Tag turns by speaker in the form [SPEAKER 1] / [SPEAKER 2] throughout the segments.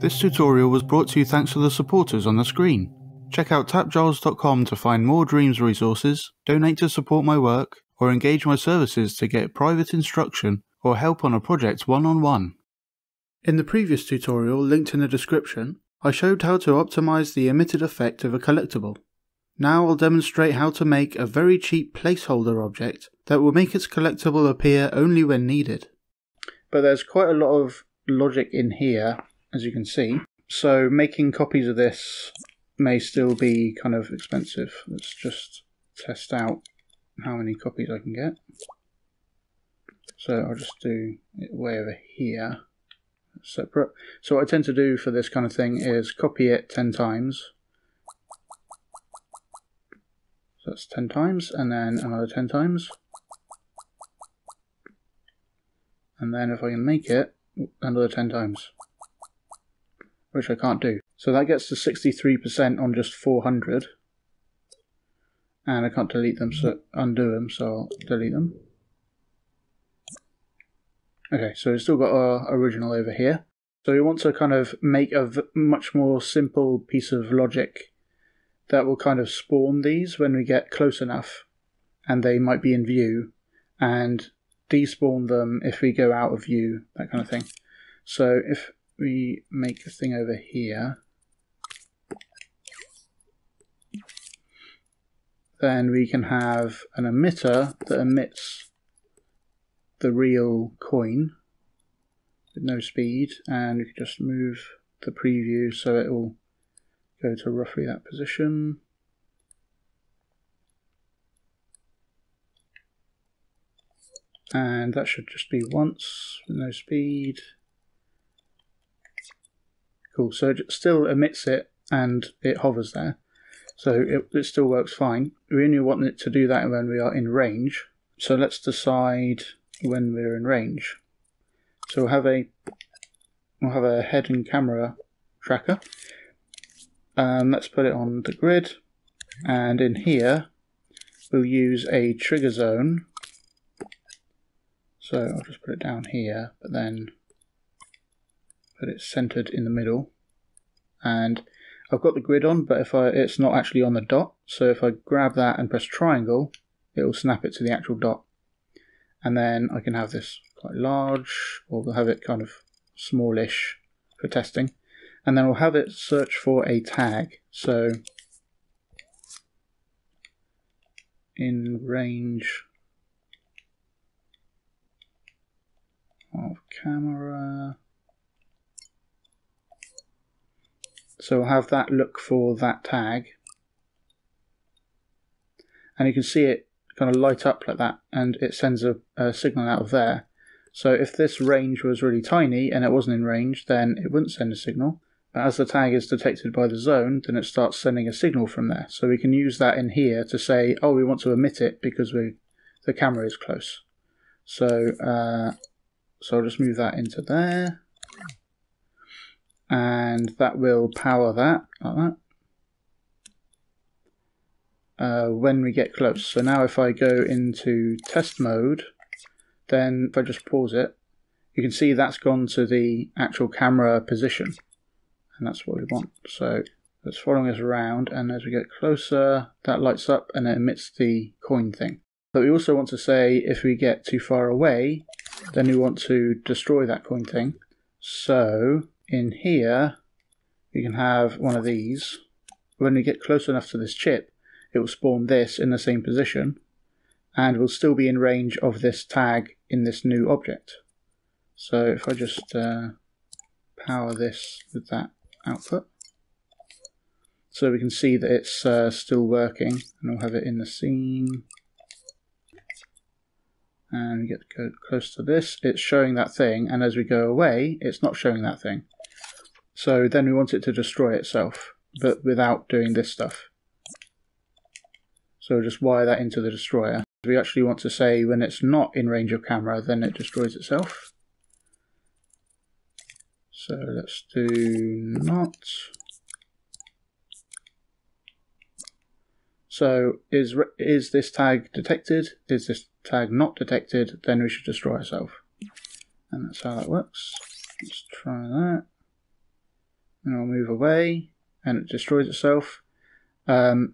[SPEAKER 1] This tutorial was brought to you thanks to the supporters on the screen. Check out TAPgiles.com to find more Dreams resources, donate to support my work, or engage my services to get private instruction or help on a project one-on-one. In the previous tutorial, linked in the description, I showed how to optimize the emitted effect of a collectible. Now I'll demonstrate how to make a very cheap placeholder object that will make its collectible appear only when needed. But there's quite a lot of logic in here, as you can see, so making copies of this may still be kind of expensive. Let's just test out how many copies I can get. So I'll just do it way over here, separate. So what I tend to do for this kind of thing is copy it 10 times. So that's 10 times, and then another 10 times. And then if I can make it, another 10 times. Which I can't do. So that gets to 63% on just 400. And I can't delete them, so undo them, so I'll delete them. Okay, so we've still got our original over here. So we want to kind of make a much more simple piece of logic that will kind of spawn these when we get close enough and they might be in view, and despawn them if we go out of view, that kind of thing. So if we make a thing over here, then we can have an emitter that emits the real coin with no speed, and we can just move the preview so it will go to roughly that position. And that should just be once with no speed. Cool, so it still emits it and it hovers there. So it still works fine. We only want it to do that when we are in range. So let's decide when we're in range. So we'll have a head and camera tracker. Let's put it on the grid, and in here we'll use a trigger zone. So I'll just put it down here, but then put it centered in the middle. And I've got the grid on, but it's not actually on the dot. So if I grab that and press triangle, it will snap it to the actual dot. And then I can have this quite large, or we'll have it kind of smallish for testing. And then we'll have it search for a tag. So in range of camera. So we'll have that look for that tag. And you can see it kind of light up like that, and it sends a signal out of there. So if this range was really tiny and it wasn't in range, then it wouldn't send a signal. But as the tag is detected by the zone, then it starts sending a signal from there. So we can use that in here to say, oh, we want to emit it because the camera is close. So I'll just move that into there. And that will power that, like that. When we get close. So now if I go into test mode, then if I just pause it, you can see that's gone to the actual camera position. And that's what we want. So it's following us around, and as we get closer, that lights up and it emits the coin thing. But we also want to say if we get too far away, then we want to destroy that coin thing. So in here, we can have one of these. When we get close enough to this chip, it will spawn this in the same position, and will still be in range of this tag in this new object. So if I just power this with that output, so we can see that it's still working, and we'll have it in the scene. And we get to go close to this, it's showing that thing, and as we go away, it's not showing that thing. So then we want it to destroy itself, but without doing this stuff. So just wire that into the destroyer. We actually want to say when it's not in range of camera, then it destroys itself. So let's do not. So is this tag detected? Is this tag not detected? Then we should destroy ourselves. And that's how that works. Let's try that. And I'll move away and it destroys itself,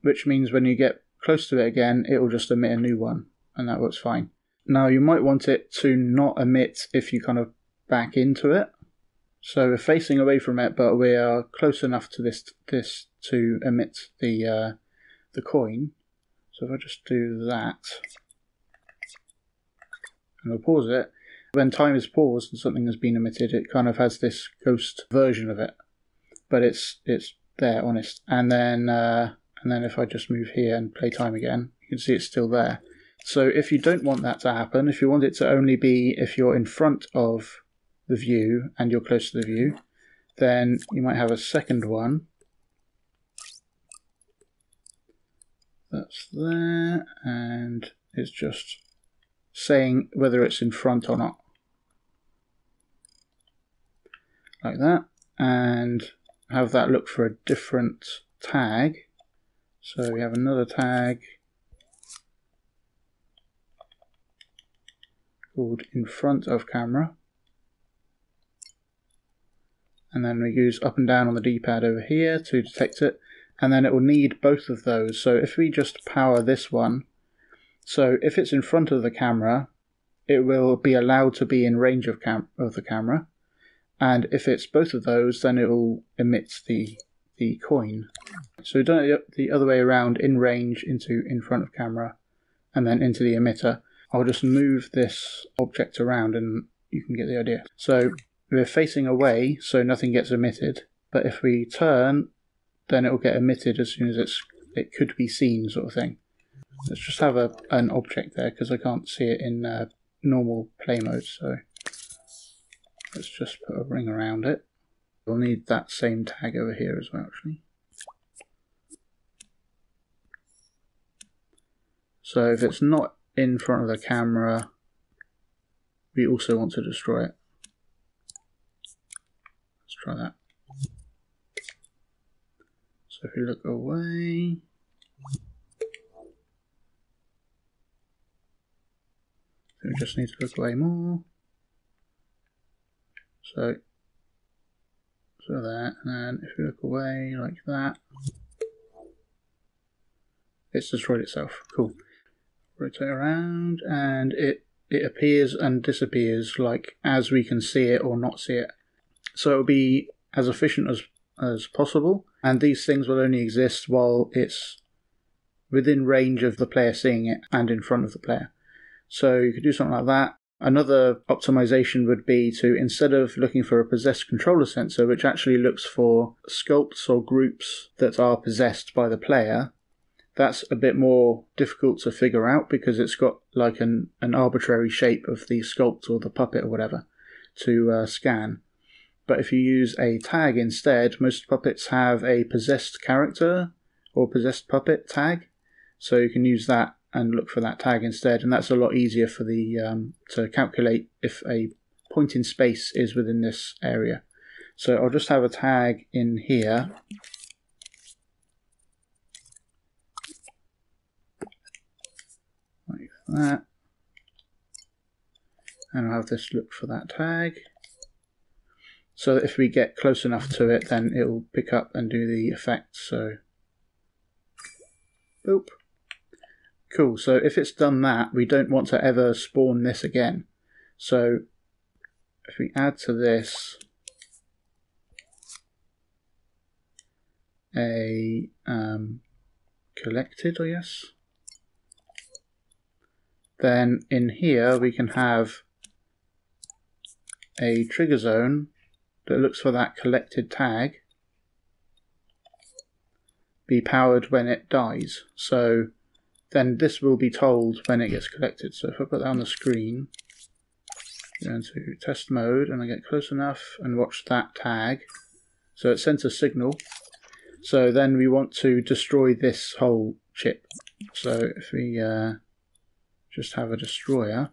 [SPEAKER 1] which means when you get close to it again, it will just emit a new one, and that works fine. Now you might want it to not emit if you kind of back into it. So we're facing away from it, but we are close enough to this to emit the coin. So if I just do that, and I'll pause it, when time is paused and something has been emitted, it kind of has this ghost version of it, but it's there, honest. And then if I just move here and play time again, you can see it's still there. So if you don't want that to happen, if you want it to only be if you're in front of the view and you're close to the view, then you might have a second one. That's there, and it's just saying whether it's in front or not. Like that, and have that look for a different tag. So we have another tag called in front of camera, and then we use up and down on the D-pad over here to detect it, and then it will need both of those. So if we just power this one, so if it's in front of the camera, it will be allowed to be in range of the camera, and if it's both of those, then it will emit the coin. So we've done it the other way around, in range into in front of camera, and then into the emitter. I'll just move this object around and you can get the idea. So we're facing away, so nothing gets emitted, but if we turn, then it will get emitted as soon as it could be seen, sort of thing. Let's just have an object there, because I can't see it in normal play mode, so let's just put a ring around it. We'll need that same tag over here as well, actually. So if it's not in front of the camera, we also want to destroy it. Let's try that. So if we look away, we just need to look away more. So that, and then if we look away like that, it's destroyed itself. Cool. Rotate around, and it appears and disappears like as we can see it or not see it. So it'll be as efficient as possible, and these things will only exist while it's within range of the player seeing it and in front of the player. So you could do something like that. Another optimization would be to, instead of looking for a possessed controller sensor, which actually looks for sculpts or groups that are possessed by the player, that's a bit more difficult to figure out because it's got like an arbitrary shape of the sculpt or the puppet or whatever to scan. But if you use a tag instead, most puppets have a possessed character or possessed puppet tag, so you can use that and look for that tag instead, and that's a lot easier for the to calculate if a point in space is within this area. So I'll just have a tag in here, like that, and I'll have this look for that tag, so that if we get close enough to it, then it will pick up and do the effect. So boop. Cool, so if it's done that, we don't want to ever spawn this again. So if we add to this a collected, I guess, then in here we can have a trigger zone that looks for that collected tag be powered when it dies. So then this will be told when it gets collected. So if I put that on the screen, go into test mode, and I get close enough and watch that tag. So it sends a signal. So then we want to destroy this whole chip. So if we just have a destroyer,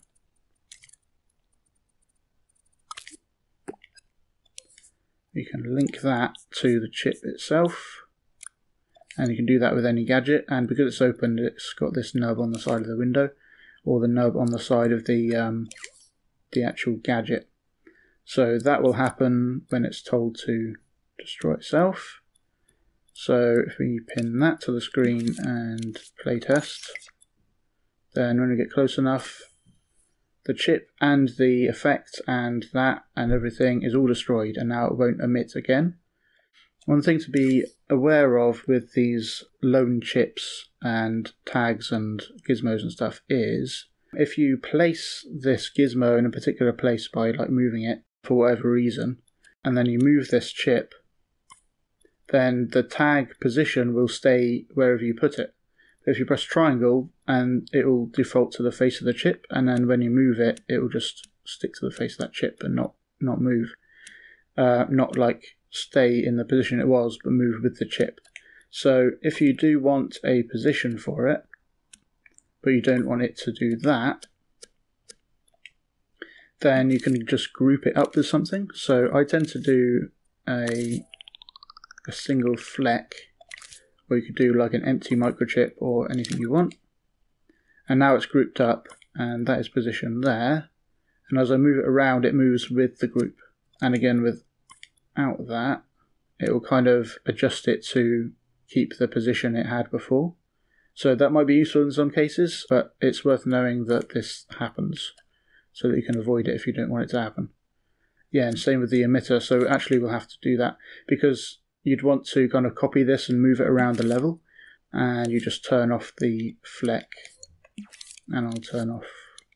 [SPEAKER 1] we can link that to the chip itself. And you can do that with any gadget, and because it's open, it's got this nub on the side of the window, or the nub on the side of the actual gadget. So that will happen when it's told to destroy itself. So if we pin that to the screen and play test, then when we get close enough, the chip and the effect and that and everything is all destroyed, and now it won't emit again. One thing to be aware of with these lone chips and tags and gizmos and stuff is if you place this gizmo in a particular place by like moving it for whatever reason, and then you move this chip, then the tag position will stay wherever you put it. If you press triangle, and it will default to the face of the chip, and then when you move it, it will just stick to the face of that chip and not move. Not like stay in the position it was, but move with the chip. So if you do want a position for it, but you don't want it to do that, then you can just group it up with something. So I tend to do a single fleck, or you could do like an empty microchip or anything you want. And now it's grouped up, and that is positioned there. And as I move it around, it moves with the group. And again, without that, it will kind of adjust it to keep the position it had before. So that might be useful in some cases, but it's worth knowing that this happens so that you can avoid it if you don't want it to happen. Yeah, and same with the emitter. So actually we'll have to do that because you'd want to kind of copy this and move it around the level, and you just turn off the fleck, and I'll turn off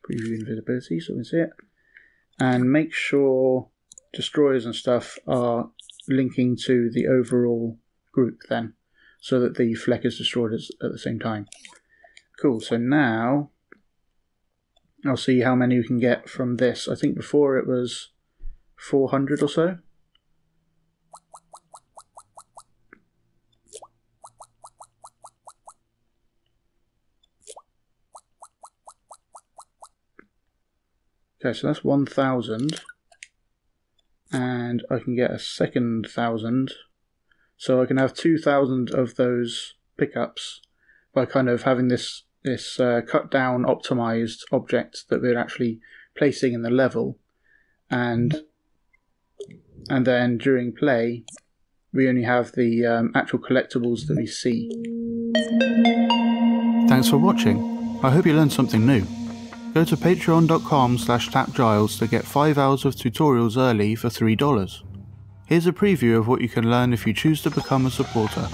[SPEAKER 1] preview invisibility so we can see it, and make sure destroyers and stuff are linking to the overall group then, so that the fleck is destroyed at the same time. Cool, so now I'll see how many we can get from this. I think before it was 400 or so. Okay, so that's 1,000, and I can get a second 1,000, so I can have 2,000 of those pickups by kind of having this cut down optimized object that we're actually placing in the level, and then during play we only have the actual collectibles that we see.
[SPEAKER 2] Thanks for watching. I hope you learned something new. Go to patreon.com/TAPgiles to get 5 hours of tutorials early for $3. Here's a preview of what you can learn if you choose to become a supporter.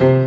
[SPEAKER 2] you.